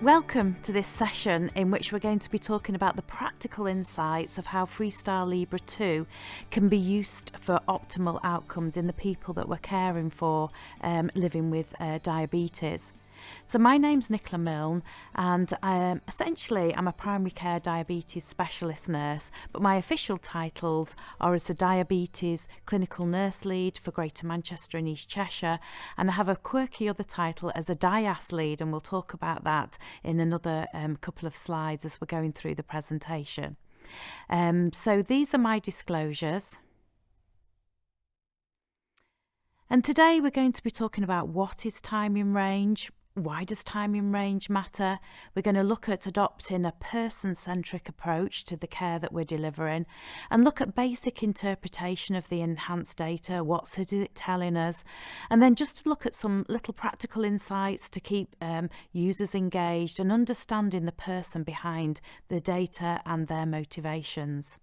Welcome to this session in which we're going to be talking about the practical insights of how FreeStyle Libre 2 can be used for optimal outcomes in the people that we're caring for living with diabetes. So my name's Nicky Milne, and essentially I'm a primary care diabetes specialist nurse, but my official titles are as a diabetes clinical nurse lead for Greater Manchester and East Cheshire, and I have a quirky other title as a DIAS lead, and we'll talk about that in another couple of slides as we're going through the presentation. So these are my disclosures. And today we're going to be talking about what is time in range. Why does time in range matter? We're going to look at adopting a person-centric approach to the care that we're delivering and look at basic interpretation of the enhanced data. What's it telling us? And then just to look at some little practical insights to keep users engaged and understanding the person behind the data and their motivations.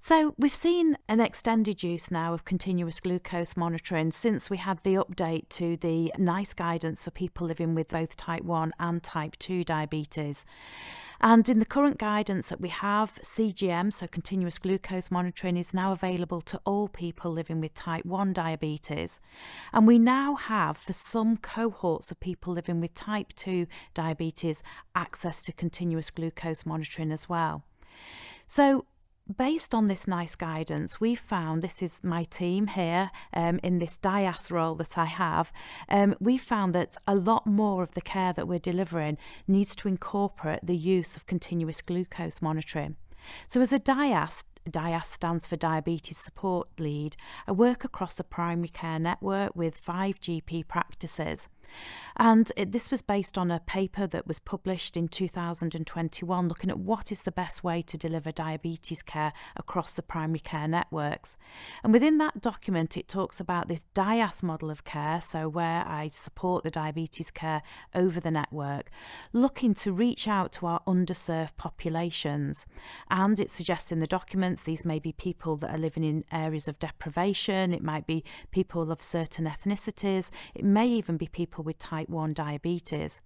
So we've seen an extended use now of continuous glucose monitoring since we had the update to the NICE guidance for people living with both type 1 and type 2 diabetes. And in the current guidance that we have, CGM, so continuous glucose monitoring, is now available to all people living with type 1 diabetes. And we now have, for some cohorts of people living with type 2 diabetes, access to continuous glucose monitoring as well. So based on this NICE guidance, we've found, this is my team here in this DIAS role that I have, we've found that a lot more of the care that we're delivering needs to incorporate the use of continuous glucose monitoring. So as a DIAS stands for Diabetes Support Lead, I work across a primary care network with 5 GP practices. And this was based on a paper that was published in 2021 looking at what is the best way to deliver diabetes care across the primary care networks. And within that document it talks about this DIAS model of care, so where I support the diabetes care over the network, looking to reach out to our underserved populations. And it suggests in the documents these may be people that are living in areas of deprivation, it might be people of certain ethnicities, it may even be people with type 1 diabetes.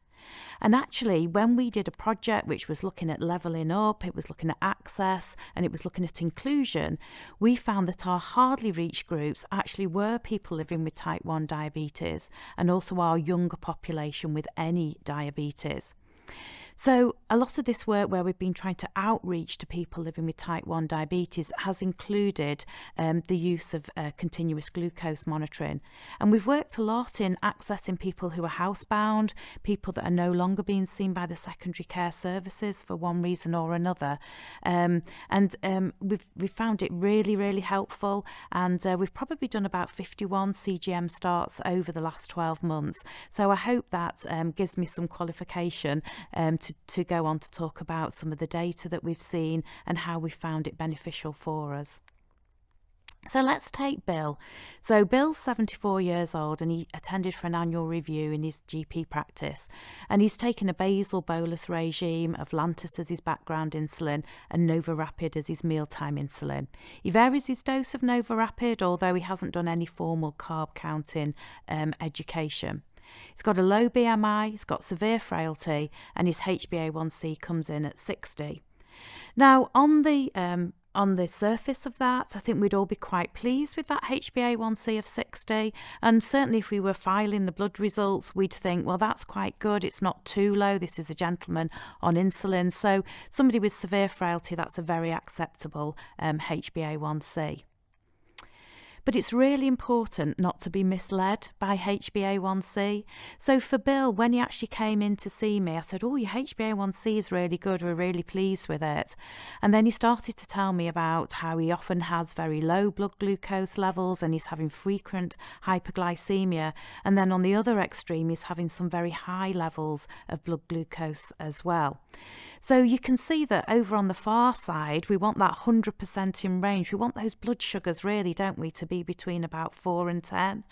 And actually, when we did a project which was looking at levelling up, it was looking at access, and it was looking at inclusion, we found that our hardly reached groups actually were people living with type 1 diabetes and also our younger population with any diabetes. So a lot of this work where we've been trying to outreach to people living with type 1 diabetes has included the use of continuous glucose monitoring. And we've worked a lot in accessing people who are housebound, people that are no longer being seen by the secondary care services for one reason or another. We've found it really, really helpful. And we've probably done about 51 CGM starts over the last 12 months. So I hope that gives me some qualification to go on to talk about some of the data that we've seen and how we found it beneficial for us. So let's take Bill. So Bill's 74 years old and he attended for an annual review in his GP practice, and he's taken a basal bolus regime of Lantus as his background insulin and NovaRapid as his mealtime insulin. He varies his dose of NovaRapid, although he hasn't done any formal carb counting education. He's got a low BMI, he's got severe frailty, and his HbA1c comes in at 60. Now, on the surface of that, I think we'd all be quite pleased with that HbA1c of 60. And certainly if we were filing the blood results, we'd think, well, that's quite good. It's not too low. This is a gentleman on insulin. So somebody with severe frailty, that's a very acceptable HbA1c. But it's really important not to be misled by HbA1c. So for Bill, when he actually came in to see me, I said, oh, your HbA1c is really good. We're really pleased with it. And then he started to tell me about how he often has very low blood glucose levels and he's having frequent hyperglycemia. And then on the other extreme, he's having some very high levels of blood glucose as well. So you can see that over on the far side, we want that 100% in range. We want those blood sugars really, don't we, to be between about 4 and 10.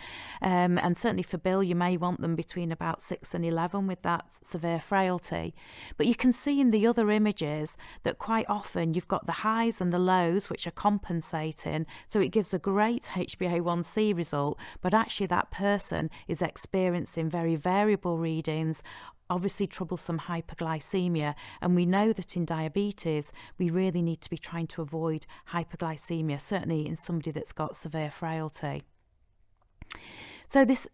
And certainly for Bill, you may want them between about 6 and 11 with that severe frailty. But you can see in the other images that quite often you've got the highs and the lows, which are compensating. So it gives a great HbA1c result, but actually that person is experiencing very variable readings obviously troublesome hyperglycemia, and we know that in diabetes we really need to be trying to avoid hyperglycemia, certainly in somebody that's got severe frailty. So this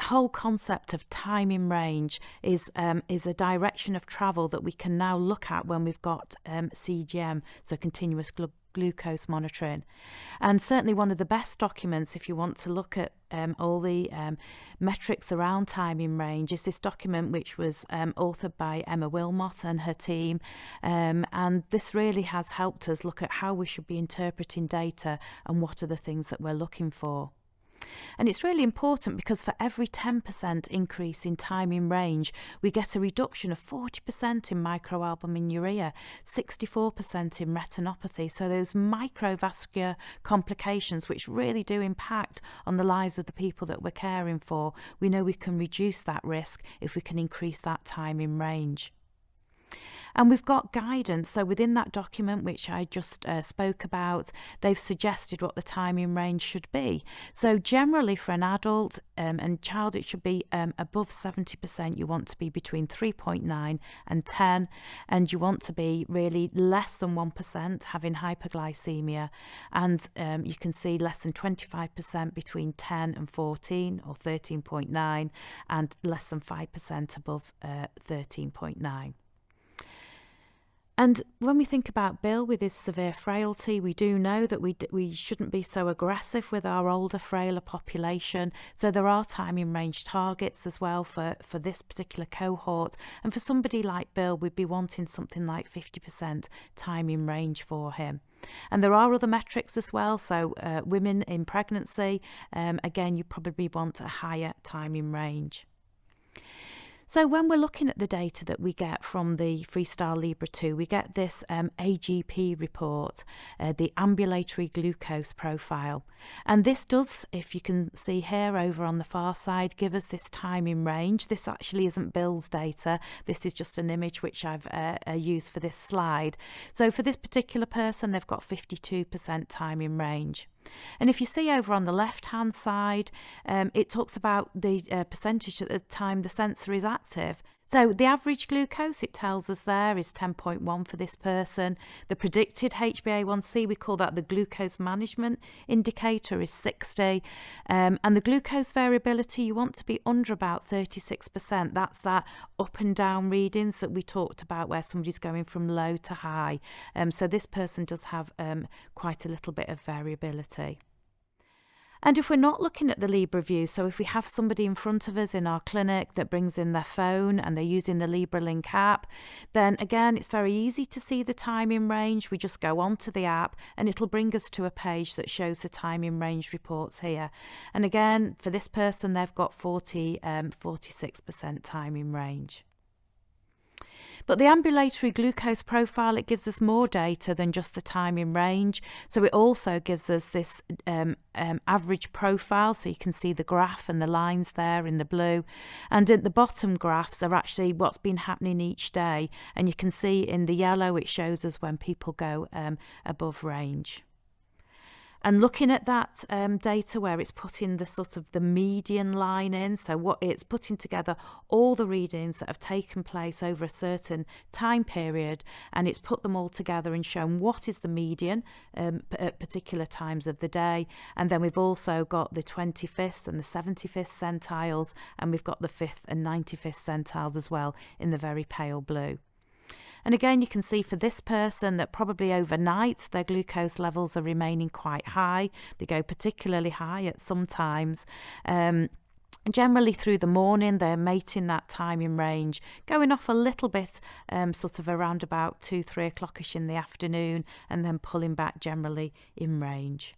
whole concept of time in range is a direction of travel that we can now look at when we've got CGM, so continuous glucose monitoring. And certainly one of the best documents if you want to look at all the metrics around time in range is this document, which was authored by Emma Wilmot and her team, and this really has helped us look at how we should be interpreting data and what are the things that we're looking for. And it's really important because for every 10% increase in time in range, we get a reduction of 40% in microalbuminuria, 64% in retinopathy. So those microvascular complications, which really do impact on the lives of the people that we're caring for, we know we can reduce that risk if we can increase that time in range. And we've got guidance. So within that document, which I just spoke about, they've suggested what the time in range should be. So generally for an adult and child, it should be above 70%. You want to be between 3.9 and 10, and you want to be really less than 1% having hyperglycemia. And you can see less than 25% between 10 and 14 or 13.9, and less than 5% above 13.9. And when we think about Bill with his severe frailty, we do know that we shouldn't be so aggressive with our older, frailer population. So there are time in range targets as well for this particular cohort. And for somebody like Bill, we'd be wanting something like 50% time in range for him. And there are other metrics as well. So women in pregnancy, again, you probably want a higher time in range. So when we're looking at the data that we get from the FreeStyle Libre 2, we get this AGP report, the ambulatory glucose profile. And this does, if you can see here over on the far side, give us this time in range. This actually isn't Bill's data. This is just an image which I've used for this slide. So for this particular person, they've got 52% time in range. And if you see over on the left hand side, it talks about the percentage at the time the sensor is active. So the average glucose, it tells us there, is 10.1 for this person. The predicted HbA1c, we call that the glucose management indicator, is 60. And the glucose variability, you want to be under about 36%. That's that up and down readings that we talked about where somebody's going from low to high. So this person does have quite a little bit of variability. And if we're not looking at the Libre view, so if we have somebody in front of us in our clinic that brings in their phone and they're using the Libre Link app, then again, it's very easy to see the time in range. We just go onto the app and it'll bring us to a page that shows the time in range reports here. And again, for this person, they've got 46% time in range. But the ambulatory glucose profile, it gives us more data than just the time in range. So it also gives us this average profile. So you can see the graph and the lines there in the blue. And at the bottom graphs are actually what's been happening each day. And you can see in the yellow, it shows us when people go above range. And looking at that data where it's putting the sort of the median line in, so what it's putting together all the readings that have taken place over a certain time period, and it's put them all together and shown what is the median at particular times of the day. And then we've also got the 25th and the 75th centiles, and we've got the 5th and 95th centiles as well in the very pale blue. And again, you can see for this person that probably overnight their glucose levels are remaining quite high. They go particularly high at some times. Generally through the morning, they're mating that time in range, going off a little bit sort of around about 2-3 o'clock-ish in the afternoon, and then pulling back generally in range.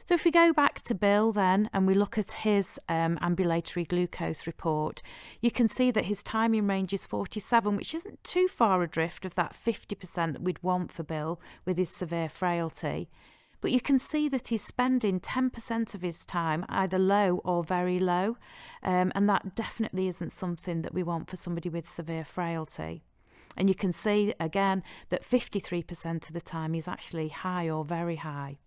So if we go back to Bill then and we look at his ambulatory glucose report, you can see that his time in range is 47, which isn't too far adrift of that 50% that we'd want for Bill with his severe frailty. But you can see that he's spending 10% of his time either low or very low, and that definitely isn't something that we want for somebody with severe frailty. And you can see again that 53% of the time is actually high or very high.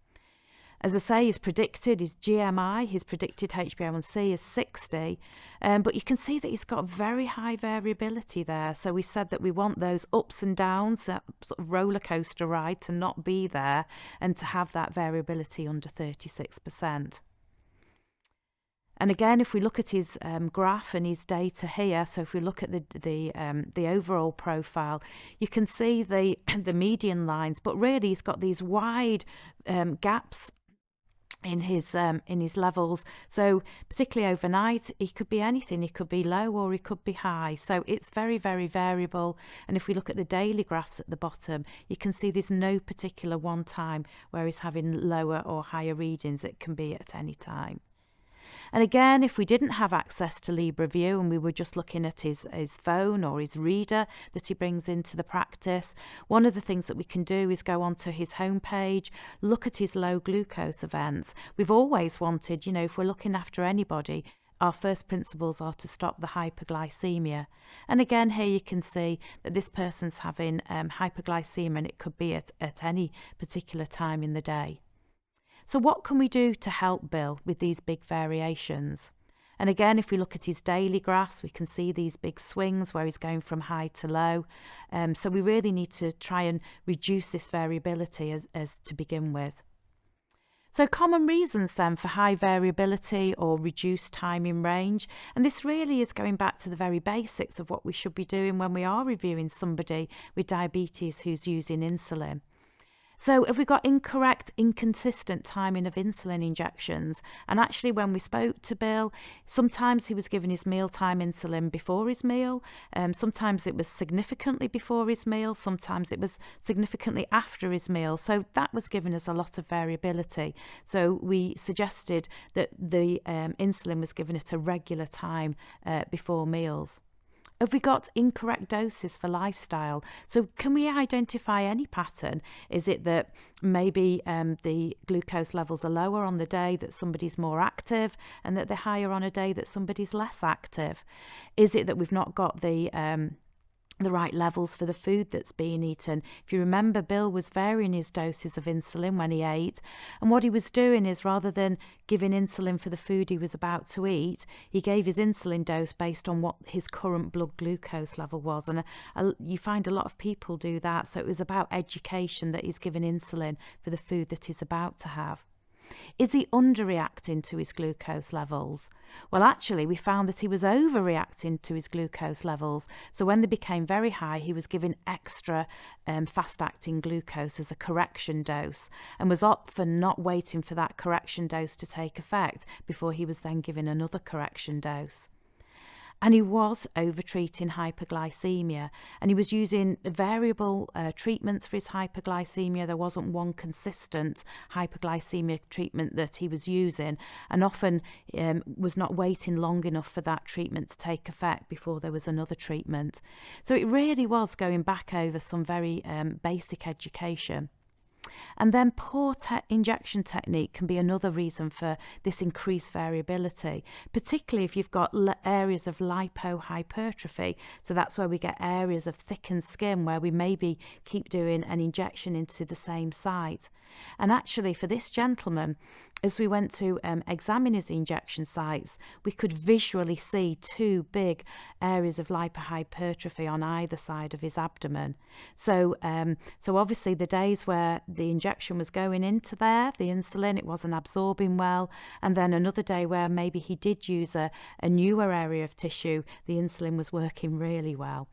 As I say, his GMI, his predicted HbA1c is 60, but you can see that he's got very high variability there. So we said that we want those ups and downs, that sort of roller coaster ride, to not be there and to have that variability under 36%. And again, if we look at his graph and his data here, so if we look at the overall profile, you can see the median lines, but really he's got these wide gaps in his levels. So particularly overnight, he could be anything. He could be low or he could be high. So it's very, very variable. And if we look at the daily graphs at the bottom, you can see there's no particular one time where he's having lower or higher readings. It can be at any time. And again, if we didn't have access to LibreView and we were just looking at his phone or his reader that he brings into the practice, one of the things that we can do is go onto his homepage, look at his low glucose events. We've always wanted, you know, if we're looking after anybody, our first principles are to stop the hyperglycemia. And again, here you can see that this person's having hyperglycemia, and it could be at any particular time in the day. So what can we do to help Bill with these big variations? And again, if we look at his daily graphs, we can see these big swings where he's going from high to low. So we really need to try and reduce this variability as to begin with. So common reasons then for high variability or reduced time in range. And this really is going back to the very basics of what we should be doing when we are reviewing somebody with diabetes who's using insulin. So if we got incorrect, inconsistent timing of insulin injections, and actually when we spoke to Bill, sometimes he was given his mealtime insulin before his meal, sometimes it was significantly before his meal, sometimes it was significantly after his meal. So that was giving us a lot of variability. So we suggested that the insulin was given at a regular time before meals. Have we got incorrect doses for lifestyle? So can we identify any pattern? Is it that maybe the glucose levels are lower on the day that somebody's more active and that they're higher on a day that somebody's less active? Is it that we've not got the right levels for the food that's being eaten? If you remember, Bill was varying his doses of insulin when he ate, and what he was doing is, rather than giving insulin for the food he was about to eat, he gave his insulin dose based on what his current blood glucose level was. And you find a lot of people do that. So it was about education, that he's given insulin for the food that he's about to have. Is he underreacting to his glucose levels? Well, actually, we found that he was overreacting to his glucose levels. So when they became very high, he was given extra fast-acting glucose as a correction dose, and was often not waiting for that correction dose to take effect before he was then given another correction dose. And he was over-treating hyperglycemia, and he was using variable treatments for his hyperglycemia. There wasn't one consistent hyperglycemia treatment that he was using, and often was not waiting long enough for that treatment to take effect before there was another treatment. So it really was going back over some very basic education. And then poor injection technique can be another reason for this increased variability, particularly if you've got areas of lipohypertrophy. So that's where we get areas of thickened skin where we maybe keep doing an injection into the same site. And actually for this gentleman, as we went to examine his injection sites, we could visually see two big areas of lipohypertrophy on either side of his abdomen. So obviously the days where the injection was going into there, the insulin, it wasn't absorbing well, and then another day where maybe he did use a newer area of tissue, the insulin was working really well.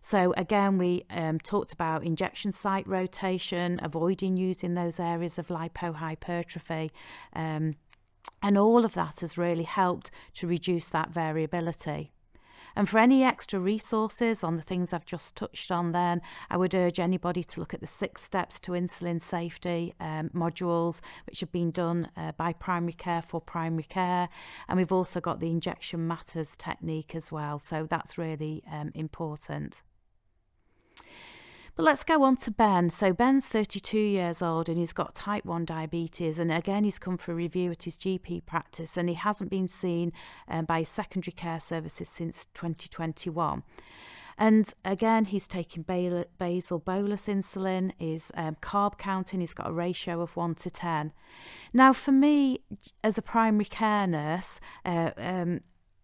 So again, we talked about injection site rotation, avoiding using those areas of lipohypertrophy, and all of that has really helped to reduce that variability. And for any extra resources on the things I've just touched on then, I would urge anybody to look at the 6 steps to insulin safety modules, which have been done by Primary Care for Primary Care. And we've also got the Injection Matters technique as well. So that's really important. But let's go on to Ben. So Ben's 32 years old and he's got type 1 diabetes, and again he's come for a review at his GP practice, and he hasn't been seen by his secondary care services since 2021. And again, he's taking basal bolus insulin, is carb counting, he's got a ratio of 1 to 10. Now, for me, as a primary care nurse,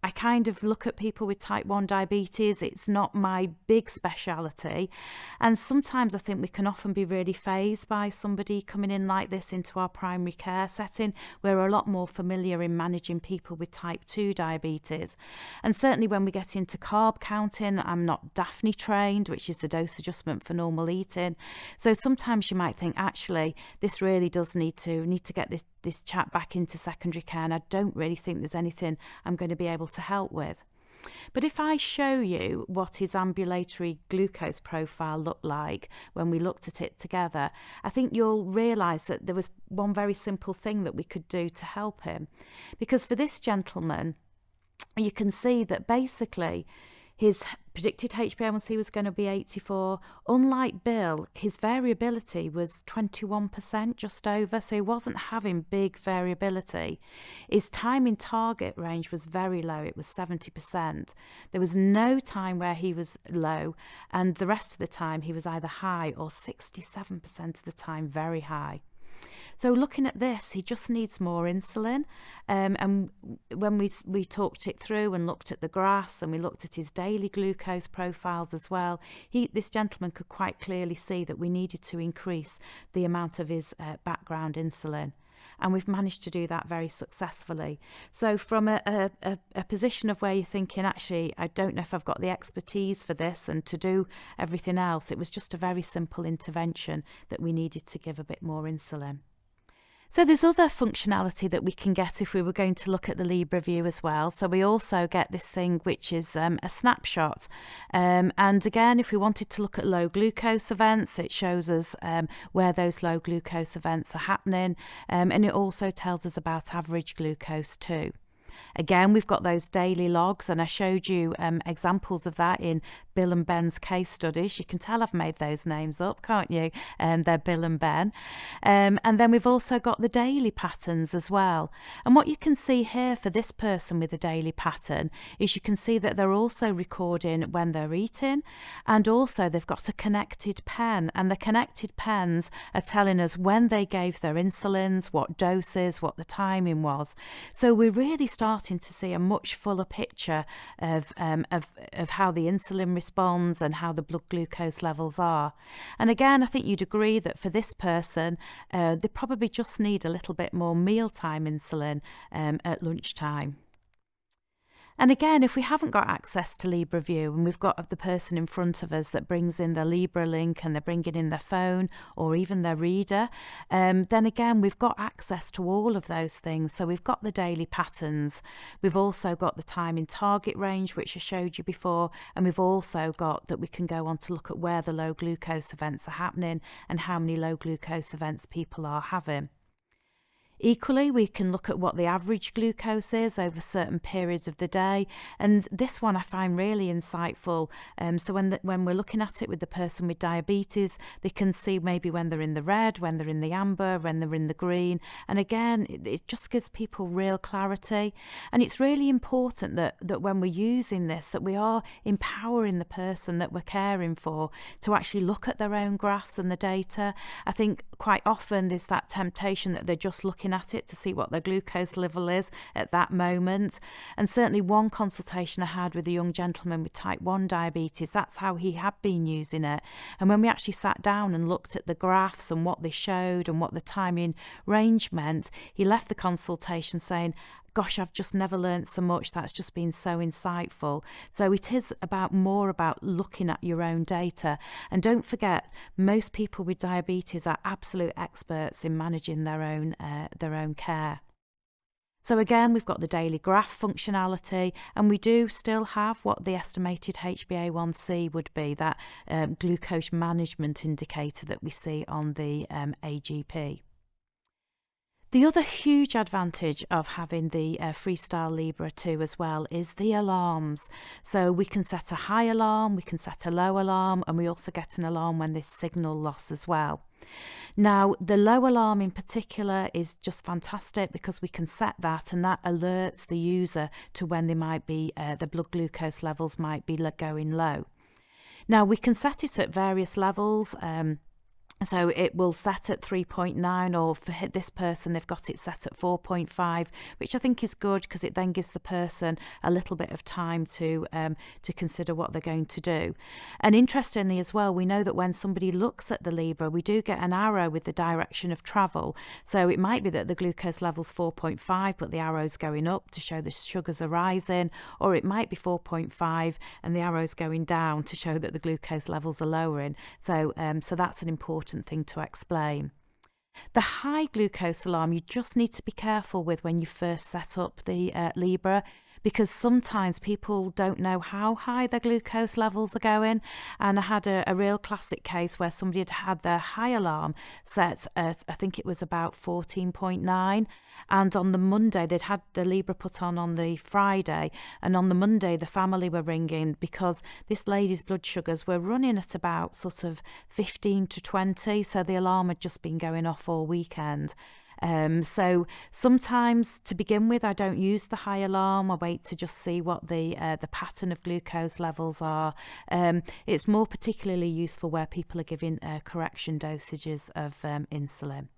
I kind of look at people with type 1 diabetes. It's not my big speciality. And sometimes I think we can often be really fazed by somebody coming in like this into our primary care setting. We're a lot more familiar in managing people with type 2 diabetes. And certainly when we get into carb counting, I'm not Daphne trained, which is the dose adjustment for normal eating. So sometimes you might think, actually, this really does need to get this chap back into secondary care, and I don't really think there's anything I'm going to be able to help with. But if I show you what his ambulatory glucose profile looked like when we looked at it together, I think you'll realise that there was one very simple thing that we could do to help him. Because for this gentleman, you can see that basically his predicted HbA1c was going to be 84. Unlike Bill, his variability was 21%, just over, so he wasn't having big variability. His time in target range was very low, it was 70%. There was no time where he was low, and the rest of the time he was either high or 67% of the time very high. So looking at this, he just needs more insulin. And when we talked it through and looked at the graphs and we looked at his daily glucose profiles as well, this gentleman could quite clearly see that we needed to increase the amount of his background insulin. And we've managed to do that very successfully. So from a position of where you're thinking, actually, I don't know if I've got the expertise for this and to do everything else, it was just a very simple intervention that we needed to give a bit more insulin. So there's other functionality that we can get if we were going to look at the Libre View as well. So we also get this thing which is a snapshot. And again, if we wanted to look at low glucose events, it shows us where those low glucose events are happening. And it also tells us about average glucose too. Again, we've got those daily logs, and I showed you examples of that in Bill and Ben's case studies. You can tell I've made those names up, can't you? They're Bill and Ben. And then we've also got the daily patterns as well. And what you can see here for this person with a daily pattern is you can see that they're also recording when they're eating, and also they've got a connected pen, and the connected pens are telling us when they gave their insulins, what doses, what the timing was. So we're really starting to see a much fuller picture of how the insulin responds and how the blood glucose levels are. And again, I think you'd agree that for this person, they probably just need a little bit more mealtime insulin at lunchtime. And again, if we haven't got access to Libre View and we've got the person in front of us that brings in their Libre link and they're bringing in their phone or even their reader, then again, we've got access to all of those things. So we've got the daily patterns, we've also got the time in target range, which I showed you before, and we've also got that we can go on to look at where the low glucose events are happening and how many low glucose events people are having. Equally, we can look at what the average glucose is over certain periods of the day, and this one I find really insightful. So when we're looking at it with the person with diabetes, they can see maybe when they're in the red, when they're in the amber, when they're in the green, and again, it just gives people real clarity. And it's really important that when we're using this, that we are empowering the person that we're caring for to actually look at their own graphs and the data. I think quite often there's that temptation that they're just looking at it to see what their glucose level is at that moment. And certainly one consultation I had with a young gentleman with type 1 diabetes, that's how he had been using it. And when we actually sat down and looked at the graphs and what they showed and what the timing range meant, he left the consultation saying, gosh, I've just never learned so much. That's just been so insightful. So it is more about looking at your own data. And don't forget, most people with diabetes are absolute experts in managing their own care. So again, we've got the daily graph functionality, and we do still have what the estimated HbA1c would be, that glucose management indicator that we see on the AGP. The other huge advantage of having the FreeStyle Libre 2 as well is the alarms. So we can set a high alarm, we can set a low alarm, and we also get an alarm when there's signal loss as well. Now, the low alarm in particular is just fantastic because we can set that, and that alerts the user to when they might be, the blood glucose levels might be going low. Now we can set it at various levels. So it will set at 3.9, or for this person, they've got it set at 4.5, which I think is good because it then gives the person a little bit of time to consider what they're going to do. And interestingly as well, we know that when somebody looks at the Libre, we do get an arrow with the direction of travel. So it might be that the glucose level's 4.5, but the arrow's going up to show the sugars are rising, or it might be 4.5 and the arrow's going down to show that the glucose levels are lowering. So that's an important thing to explain. The high glucose alarm you just need to be careful with when you first set up the Libre, because sometimes people don't know how high their glucose levels are going. And I had a real classic case where somebody had their high alarm set at, I think it was about 14.9, and on the Monday they'd had the Libre put on the Friday, and on the Monday the family were ringing because this lady's blood sugars were running at about sort of 15 to 20, so the alarm had just been going off all weekend. So sometimes, to begin with, I don't use the high alarm. I wait to just see what the pattern of glucose levels are. It's more particularly useful where people are giving correction dosages of insulin.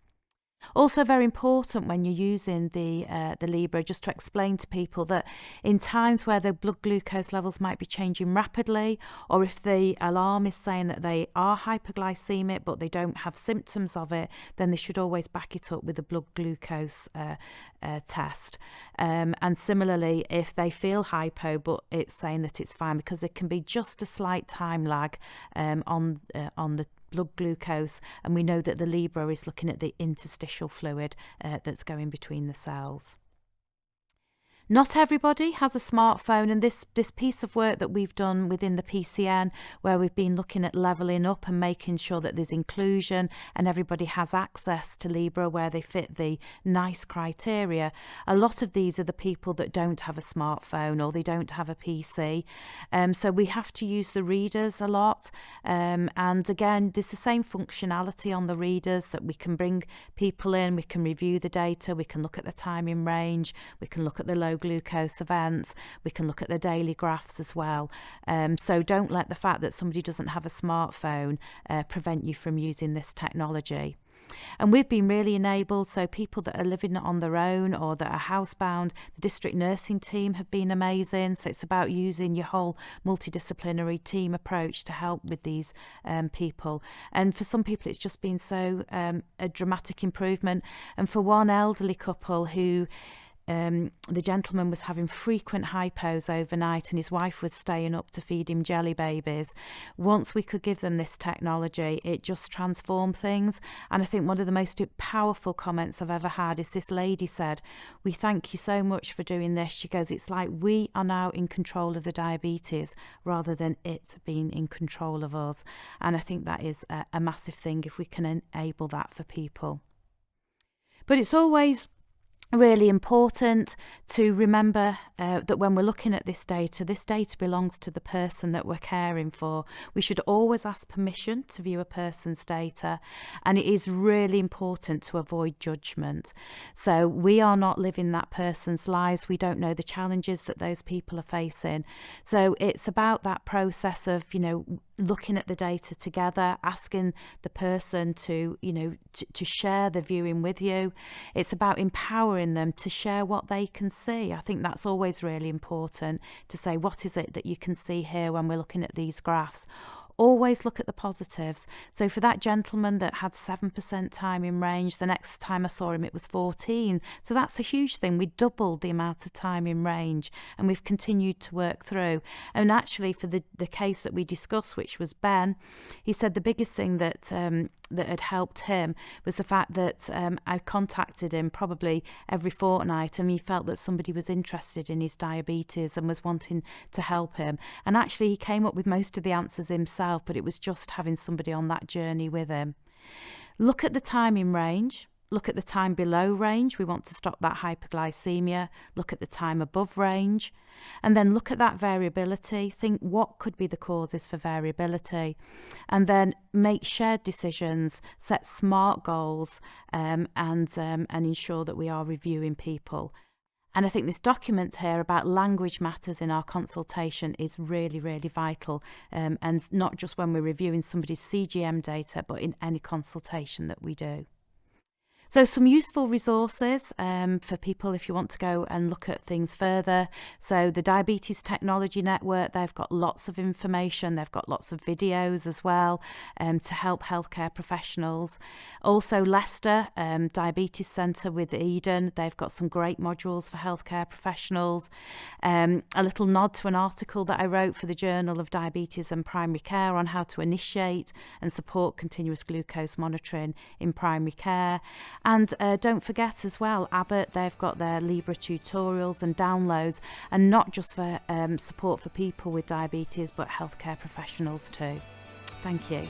Also very important when you're using the Libre, just to explain to people that in times where the blood glucose levels might be changing rapidly, or if the alarm is saying that they are hypoglycemic but they don't have symptoms of it, then they should always back it up with a blood glucose test. And similarly, if they feel hypo but it's saying that it's fine, because there can be just a slight time lag on the blood glucose, and we know that the Libre is looking at the interstitial fluid that's going between the cells. Not everybody has a smartphone, and this piece of work that we've done within the PCN, where we've been looking at levelling up and making sure that there's inclusion and everybody has access to Libre where they fit the NICE criteria. A lot of these are the people that don't have a smartphone or they don't have a PC. So we have to use the readers a lot. And again, there's the same functionality on the readers, that we can bring people in, we can review the data, we can look at the time in range, we can look at the low glucose events, we can look at the daily graphs as well. So don't let the fact that somebody doesn't have a smartphone prevent you from using this technology. And we've been really enabled, so people that are living on their own or that are housebound, the district nursing team have been amazing. So it's about using your whole multidisciplinary team approach to help with these people. And for some people it's just been so a dramatic improvement. And for one elderly couple who the gentleman was having frequent hypos overnight and his wife was staying up to feed him jelly babies. Once we could give them this technology, it just transformed things. And I think one of the most powerful comments I've ever had is this lady said, "We thank you so much for doing this." She goes, "It's like we are now in control of the diabetes rather than it being in control of us." And I think that is a massive thing if we can enable that for people. But it's always really important to remember that when we're looking at this data belongs to the person that we're caring for. We should always ask permission to view a person's data, and it is really important to avoid judgment. So we are not living that person's lives. We don't know the challenges that those people are facing. So it's about that process of, looking at the data together, asking the person to share the viewing with you. It's about empowering them to share what they can see. I think that's always really important, to say, what is it that you can see here when we're looking at these graphs? Always look at the positives. So for that gentleman that had 7% time in range, the next time I saw him it was 14. So that's a huge thing. We doubled the amount of time in range, and we've continued to work through. And actually for the case that we discussed, which was Ben, he said the biggest thing that had helped him was the fact that I contacted him probably every fortnight, and he felt that somebody was interested in his diabetes and was wanting to help him. And actually he came up with most of the answers himself, but it was just having somebody on that journey with him. Look at the time in range. Look at the time below range. We want to stop that hypoglycemia. Look at the time above range. And then look at that variability. Think, what could be the causes for variability? And then make shared decisions, set SMART goals, and ensure that we are reviewing people. And I think this document here about language matters in our consultation is really, really vital, and not just when we're reviewing somebody's CGM data, but in any consultation that we do. So some useful resources for people if you want to go and look at things further. So the Diabetes Technology Network, they've got lots of information. They've got lots of videos as well to help healthcare professionals. Also Leicester Diabetes Centre with Eden, they've got some great modules for healthcare professionals. A little nod to an article that I wrote for the Journal of Diabetes and Primary Care on how to initiate and support continuous glucose monitoring in primary care. And don't forget as well, Abbott, they've got their Libre tutorials and downloads, and not just for support for people with diabetes, but healthcare professionals too. Thank you.